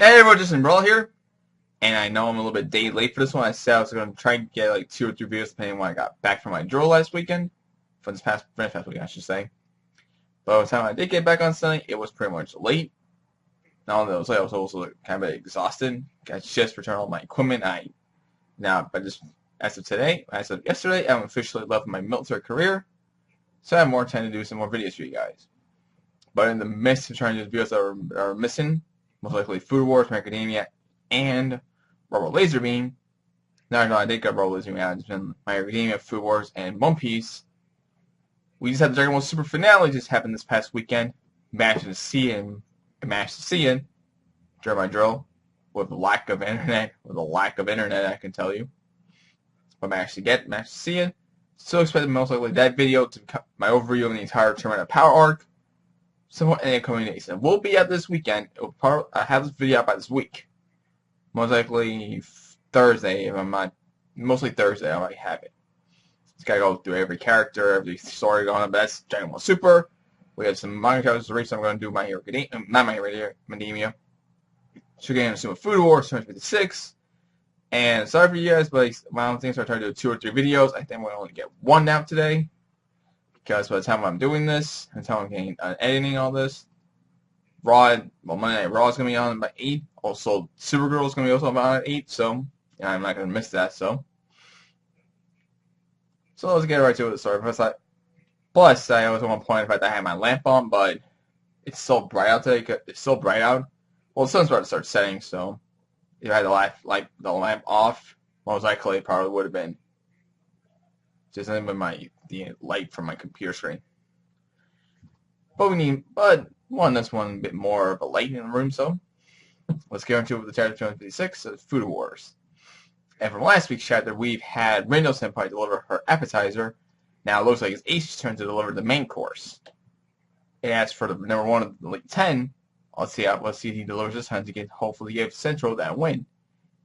Hey everyone, just Brawl here, and I know I'm a little bit day late for this one. I said I was going to try and get like 2 or 3 videos depending on when I got back from my drill last weekend, from this past weekend I should say. But by the time I did get back on Sunday, it was pretty much late. Not only was late, I was also kind of exhausted. I just returned all my equipment. But just as of today, as of yesterday, I'm officially left my military career, so I have more time to do some more videos for you guys. But in the midst of trying to do videos that are missing, most likely Food Wars, Macadamia, and Rubber Laser Beam. Now I know I did get Rubber Laser Beam out. It's been My Academia, Food Wars, and One Piece. We just had the Dragon Ball Super finale just happened this past weekend. Managed to see it during my drill with a lack of internet. I can tell you. But managed to see it. So expected most likely that video to become my overview of the entire tournament of Power Arc. Somewhat in the coming days. It will be out this weekend. I have this video out by this week. Most likely Thursday, if I'm not. Mostly Thursday, I might have it. Just gotta go through every character, every story going on. But that's Dragon Ball Super. We have some manga characters to reach, so I'm going to do My Hero Academia. Not My Hero Academia. Shokugeki and Soma Food Wars 256. And sorry for you guys, but I don't think so. I tried to do 2 or 3 videos. I think I'm going to only get 1 out today. Because by the time I'm doing this, by the time I'm getting editing all this, Monday Night Raw is going to be on by 8. Also, Supergirl is going to be also on at 8, so I'm not going to miss that, so let's get right to it. Sorry, plus, I also want to point out the fact that I have my lamp on, but it's so bright out today. It's so bright out. Well, the sun's about to start setting, so if I had the lamp off, most likely it probably would have been just with the light from my computer screen. But that's one bit more of a light in the room, so let's get into it with the chapter 256 of Food Wars. And from last week's chapter, we've had Rindo Senpai deliver her appetizer. Now it looks like it's Ace's turn to deliver the main course. It asks for the number 1 of the Elite 10. Let's see if he delivers this time to hopefully give Central that win.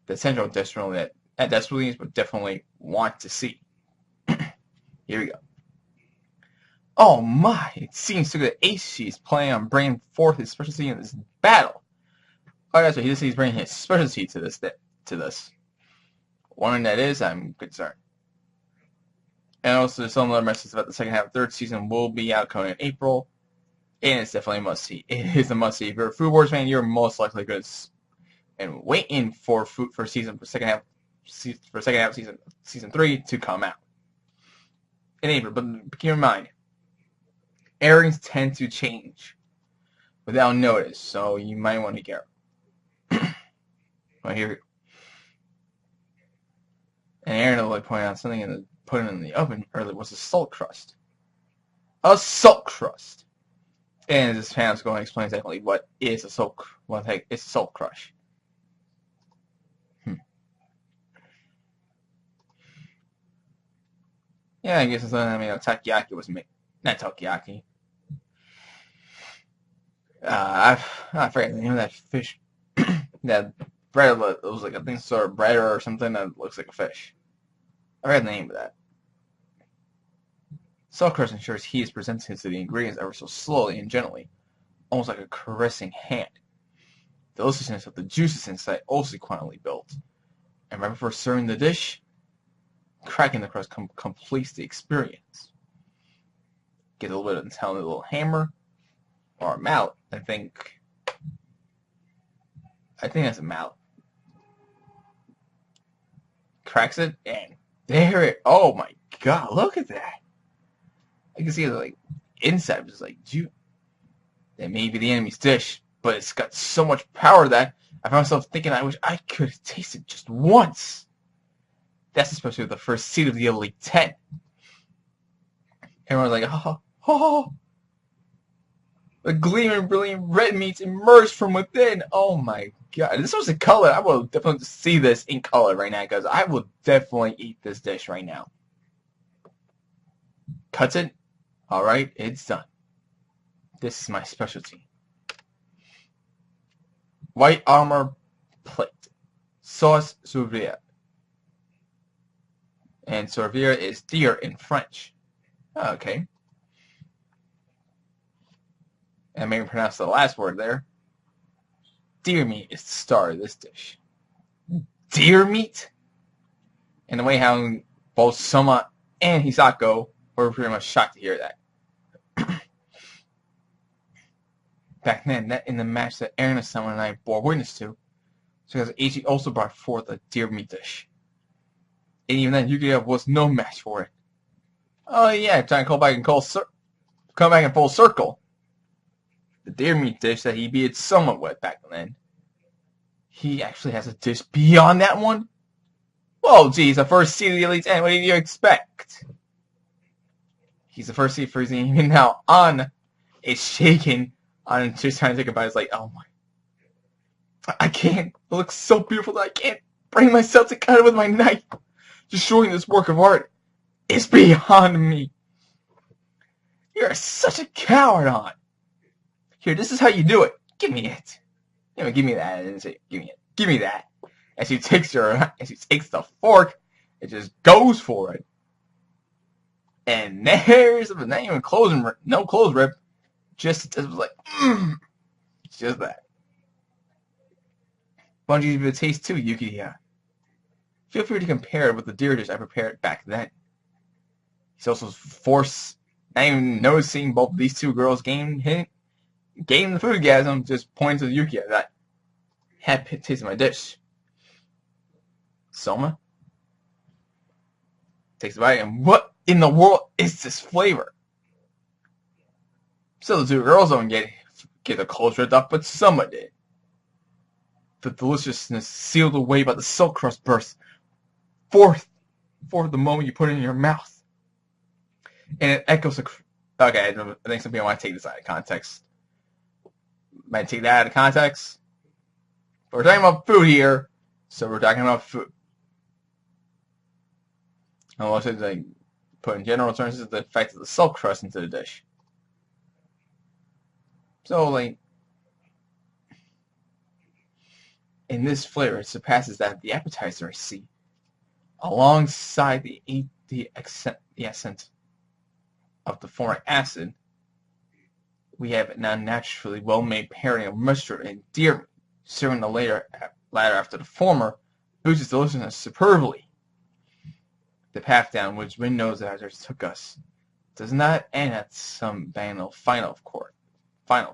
The Central desperately but definitely want to see. Here we go. Oh my, it seems to that Ace is planning on bringing forth his specialty in this battle. Oh, that's right, he's bringing his specialty to this. One that is, I'm concerned. And also, there's some other messages about the second half of the 3rd season will be out coming in April. And it's definitely a must-see. It is a must-see. If you're a Food Wars fan, you're most likely good and waiting for second half season 3 to come out in April. But keep in mind, airings tend to change without notice, so you might want to get well, here we go. And Aaron like pointed out something and put it in the oven earlier was a salt crust. A salt crust. And this panel's going to explain exactly what is a salt crush. Yeah, I guess it's takoyaki was made. Not takoyaki. I forget the name of that fish. That bread, it was like, I think sort of bread or something that looks like a fish. I forget the name of that. Salt crust ensures he is presenting to the ingredients ever so slowly and gently, almost like a caressing hand. The deliciousness of the juices inside also quietly built. And right before serving the dish, cracking the crust completes the experience. Get a little bit of a little hammer or a mallet. I think that's a mallet. Cracks it and there it. Oh my God! Look at that. I can see the inside was like, dude, that may be the enemy's dish, but it's got so much power that I found myself thinking I wish I could have tasted just once. That's especially the first seed of the Elite 10. Everyone's like, oh. The gleaming, brilliant red meats emerged from within. Oh my God. This was a color. I will definitely see this in color right now because I will definitely eat this dish right now. Cuts it. Alright, it's done. This is my specialty. White armor plate. Sauce sourire. And sourire is deer in French. Okay. And maybe pronounce the last word there. deer meat is the star of this dish. Deer meat? And the way how both Soma and Hisako were pretty much shocked to hear that. Back then, that in the match that Aaron-sama and I bore witness to, because Ichi also brought forth a deer meat dish. And even then, Yukiya was no match for it. Oh yeah, trying to come back in full circle. The deer meat dish that he beat Soma with back then. He actually has a dish beyond that one? Whoa, geez, the first seed of the Elite 10, what did you expect? He's the first seed for even now on. It's shaking on just trying to think about it. It's like, oh my. I can't. It looks so beautiful that I can't bring myself to cut it with my knife. Destroying this work of art is beyond me. You're such a coward, On. Here, this is how you do it. Give me it. You know, give me that. I didn't say, give me it. Give me that. As she takes the fork, it just goes for it. And there's not even no clothes rip. Just it was like, just that. Why don't you give it a taste too, Yukiya? Feel free to compare it with the deer dish I prepared back then. He's also forced, not even noticing both these two girls gain the foodgasm, just pointing to Yukiya that had tasted my dish. Soma takes a bite, and what in the world is this flavor? So the two girls don't get the clothes ripped off, but Soma did. The deliciousness sealed away by the silk crust burst forth the moment you put it in your mouth. And it echoes. Okay, I think some people might take this out of context. Might take that out of context. But we're talking about food here, so we're talking about food. And also, like, put in general terms, is the effect of the silk crust into the dish. So, like, in this flavor, it surpasses that of the appetizer I see. Alongside the essence of the formic acid, we have a now naturally well-made pairing of mustard and deer meat, serving the latter after the former boosts its deliciousness superbly. The path down which Windows Editors took us does not end at some banal final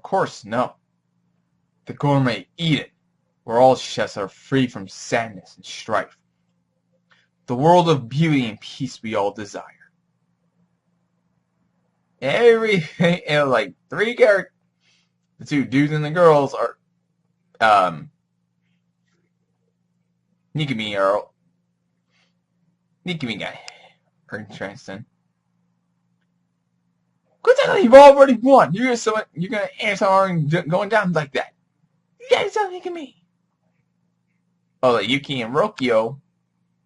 course, no. The gourmet Eden, where all chefs are free from sadness and strife. The world of beauty and peace we all desire. Everything, like, three characters, the two dudes and the girls are, Nikimi guy are interesting. Good that you've already won. You're gonna answer going down like that. You guys don't think of me. Oh, like Yuki and Rukio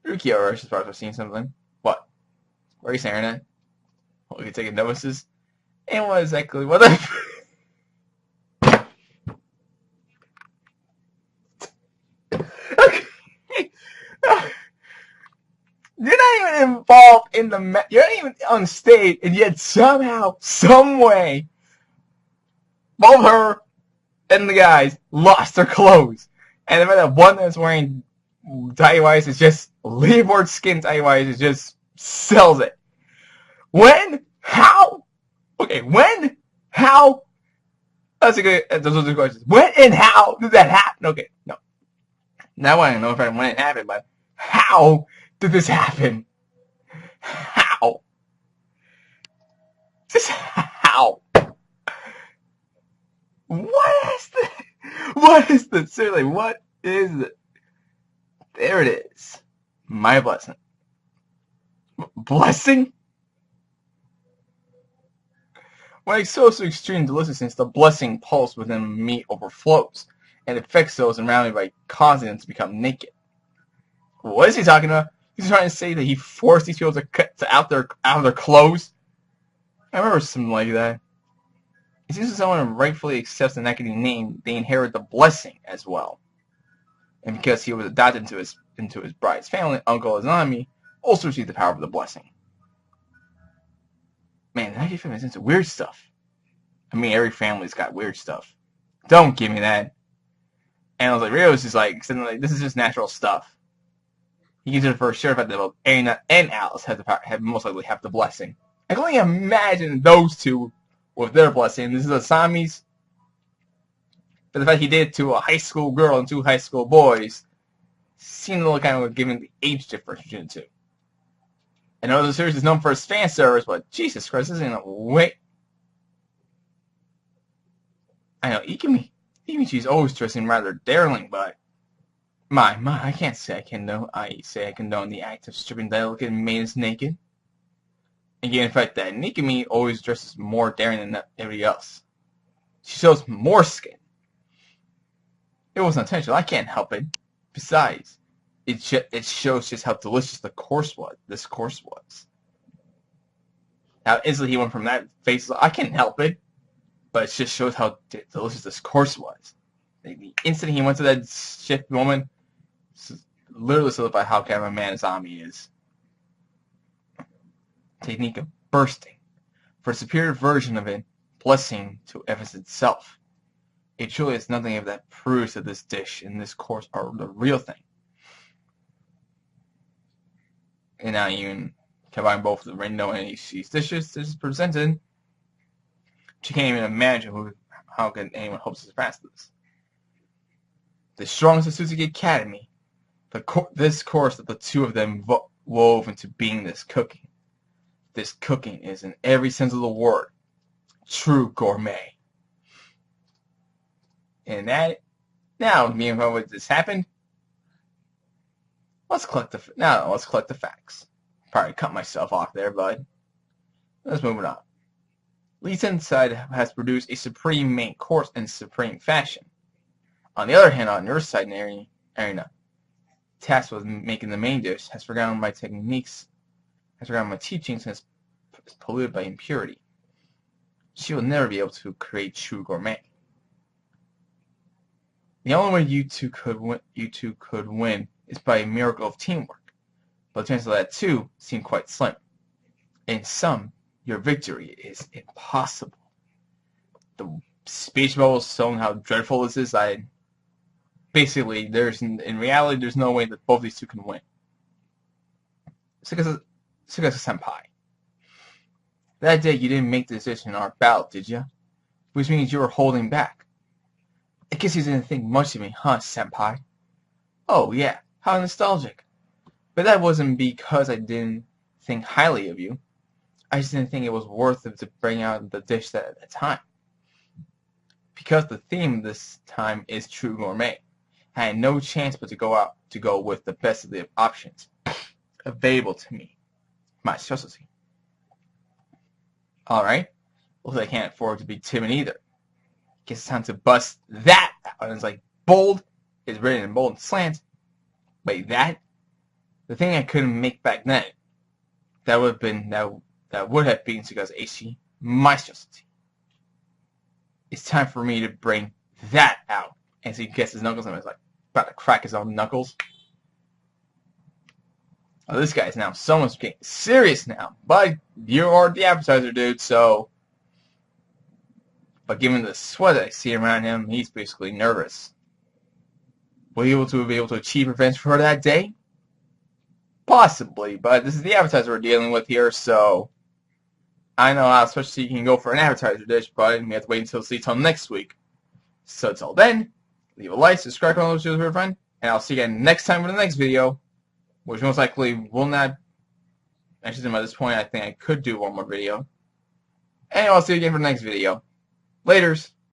are supposed to have seen something. What? Why are you saying that? Well, you're taking notices. And what exactly? What the? Okay. You're not even involved in the you're not even on stage, and yet somehow, some way, both her and the guys lost their clothes. And the that one that's wearing tighty-whities is just leaderboard skin tighty-whities, just sells it. When? How? Okay, when? How? That's a good. Those are the questions. When and how did that happen? Okay, no. Now I don't know if I when it happened, but how did this happen? How? Just how? What is the seriously? What is it? There it is. My blessing. Blessing? When exposed to extreme deliciousness, the blessing pulse within me overflows, and affects those around me by causing them to become naked. What is he talking about? He's trying to say that he forced these people to cut out of their clothes? I remember something like that. It seems that someone rightfully accepts the negative name, they inherit the blessing as well. And because he was adopted into his bride's family, Uncle Izanami also received the power of the blessing. Man, the negative family is into weird stuff. I mean, every family's got weird stuff. Don't give me that. And I was like, Rio's just like, this is just natural stuff. He used it for sure that both Aina and Alice have most likely have the blessing. I can only imagine those two with their blessing. This is Asami's. But the fact he did it to a high school girl and 2 high school boys seemed a little kind of given the age difference between the two. I know the series is known for its fan service, but Jesus Christ, this isn't a way. I know Ikimichi's always dressing rather daring, but my, I can't say I condone the act of stripping delicate maidens naked. Again, the fact that Nikimi always dresses more daring than everybody else. She shows more skin. It wasn't intentional. I can't help it. Besides, it shows just how delicious this course was. How instantly he went from that face. I can't help it, but it just shows how delicious this course was. The instant he went to that shift moment, literally solidified how kind of a man Azami is. Technique of bursting. For a superior version of it, blessing to Evans itself. It truly is nothing of that proves that this dish and this course are the real thing. And now even combine both the Rindo and Ishii's dishes this is presented. She can't even imagine how can anyone hope to surpass this. The strongest of Suzuki Academy, this course that the two of them wove into being this cooking. This cooking is, in every sense of the word, true gourmet. And that, now, me and what this happened, let's collect the facts. Probably cut myself off there, bud. Let's move it on. Lisa inside has produced a supreme main course in supreme fashion. On the other hand, on your side, Arena, tasked with making the main dish, has forgotten my techniques, has forgotten my teachings, and is polluted by impurity. She will never be able to create true gourmet. The only way you two could win is by a miracle of teamwork, but the chances of that too seem quite slim. In sum, your victory is impossible. The speech bubble is showing how dreadful this is. Basically, in reality, there's no way that both these two can win. Tsukasa Senpai. That day you didn't make the decision in our battle, did you? Which means you were holding back. I guess you didn't think much of me, huh, Senpai? Oh yeah, how nostalgic. But that wasn't because I didn't think highly of you. I just didn't think it was worth it to bring out the dish at the time. Because the theme this time is true gourmet, I had no chance but to go with the best of the options available to me. My specialty. Alright, looks like I can't afford to be timid either. Guess it's time to bust that out. And it's like, bold is written in bold and slant. Wait, that? The thing I couldn't make back then. That would have been Tsukasa Eishi, my specialty. It's time for me to bring that out. And so he gets his knuckles and he's like about to crack his own knuckles. Oh, this guy's now so much getting serious now. But you are the appetizer, dude, so. But given the sweat I see around him, he's basically nervous. Will he be able to achieve revenge for that day? Possibly, but this is the appetizer we're dealing with here, so. I know how especially you can go for an appetizer dish, but we have to wait until next week. So until then, leave a like, subscribe, comment, share with your friend, and I'll see you again next time for the next video, which most likely will not. Actually, by this point, I think I could do one more video. And I'll see you again for the next video. Laters.